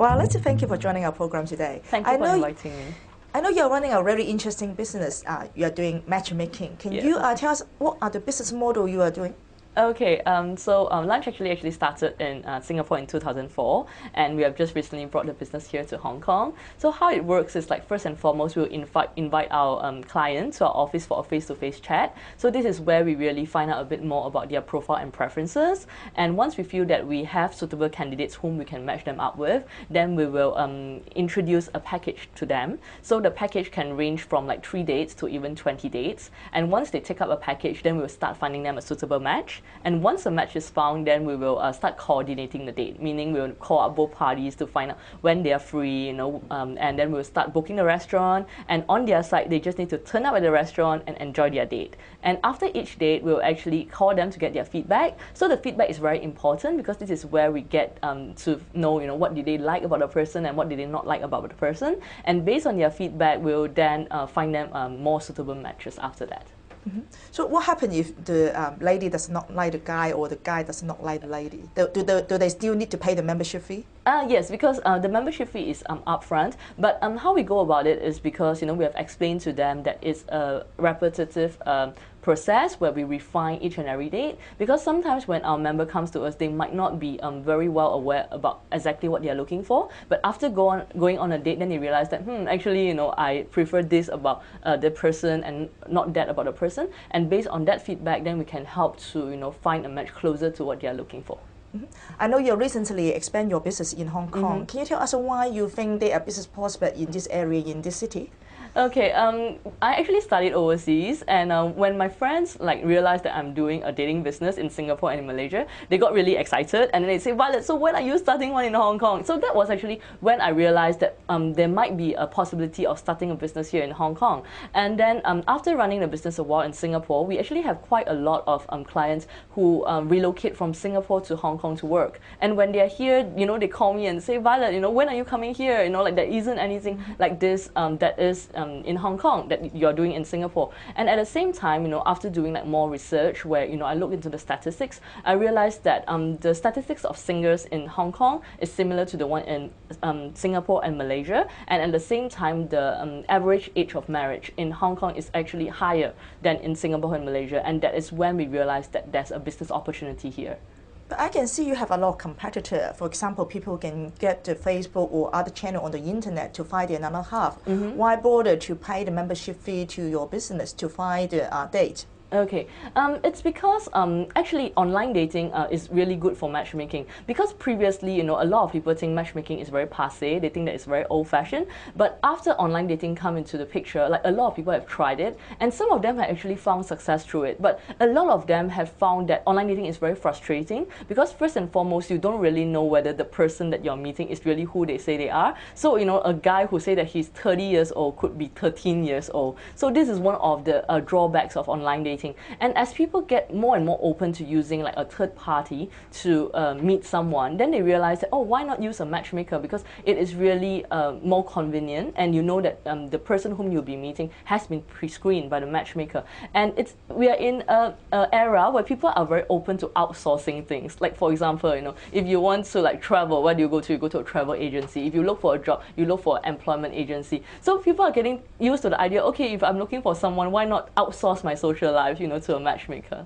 Well, I'd like to thank you for joining our program today. Thank you for inviting me. I know you're running a very interesting business. You're doing matchmaking. Can you tell us what are the business model you are doing? Okay, so Lunch actually started in Singapore in 2004, and we have just recently brought the business here to Hong Kong. So how it works is, like, first and foremost, we'll invite our clients to our office for a face-to-face chat. So this is where we really find out a bit more about their profile and preferences. And once we feel that we have suitable candidates whom we can match them up with, then we will introduce a package to them. So the package can range from like 3 dates to even 20 dates. And once they take up a package, then we'll start finding them a suitable match. And once a match is found, then we will start coordinating the date, meaning we'll call up both parties to find out when they are free, and then we'll start booking the restaurant. And on their side, they just need to turn up at the restaurant and enjoy their date. And after each date, we'll actually call them to get their feedback. So the feedback is very important because this is where we get to know, what did they like about the person and what did they not like about the person. And based on their feedback, we'll then find them more suitable matches after that. Mm-hmm. So what happens if the lady does not like the guy or the guy does not like the lady? Do they still need to pay the membership fee? Yes, because the membership fee is upfront. But how we go about it is because we have explained to them that it's a repetitive process where we refine each and every date. Because sometimes when our member comes to us, they might not be very well aware about exactly what they are looking for. But after going on a date, then they realize that actually I prefer this about the person and not that about the person. And based on that feedback, then we can help to find a match closer to what they are looking for. Mm-hmm. I know you recently expand your business in Hong Kong. Mm-hmm. Can you tell us why you think there are business prospects in this area, in this city? Okay, I actually studied overseas, and when my friends realized that I'm doing a dating business in Singapore and in Malaysia, they got really excited, and then they say, Violet, so when are you starting one in Hong Kong? So that was actually when I realized that there might be a possibility of starting a business here in Hong Kong. And then after running the business a while in Singapore, we actually have quite a lot of clients who relocate from Singapore to Hong Kong to work. And when they're here, they call me and say, Violet, when are you coming here? There isn't anything like this that is in Hong Kong that you're doing in Singapore. And at the same time, after doing more research where I look into the statistics, I realized that the statistics of singles in Hong Kong is similar to the one in Singapore and Malaysia. And at the same time, the average age of marriage in Hong Kong is actually higher than in Singapore and Malaysia. And that is when we realized that there's a business opportunity here. But I can see you have a lot of competitors. For example, people can get the Facebook or other channel on the internet to find another half. Mm-hmm. Why bother to pay the membership fee to your business to find the date? Okay, it's because actually online dating is really good for matchmaking, because previously, a lot of people think matchmaking is very passé. They think that it's very old-fashioned. But after online dating come into the picture, a lot of people have tried it, and some of them have actually found success through it. But a lot of them have found that online dating is very frustrating because first and foremost, you don't really know whether the person that you're meeting is really who they say they are. So, a guy who say that he's 30 years old could be 13 years old. So this is one of the drawbacks of online dating. And as people get more and more open to using a third party to meet someone, then they realize that, oh, why not use a matchmaker? Because it is really more convenient, and that the person whom you'll be meeting has been pre-screened by the matchmaker. And we are in an era where people are very open to outsourcing things. Like, for example, if you want to travel, where do you go to? You go to a travel agency. If you look for a job, you look for an employment agency. So people are getting used to the idea, okay, if I'm looking for someone, why not outsource my social life, to a matchmaker?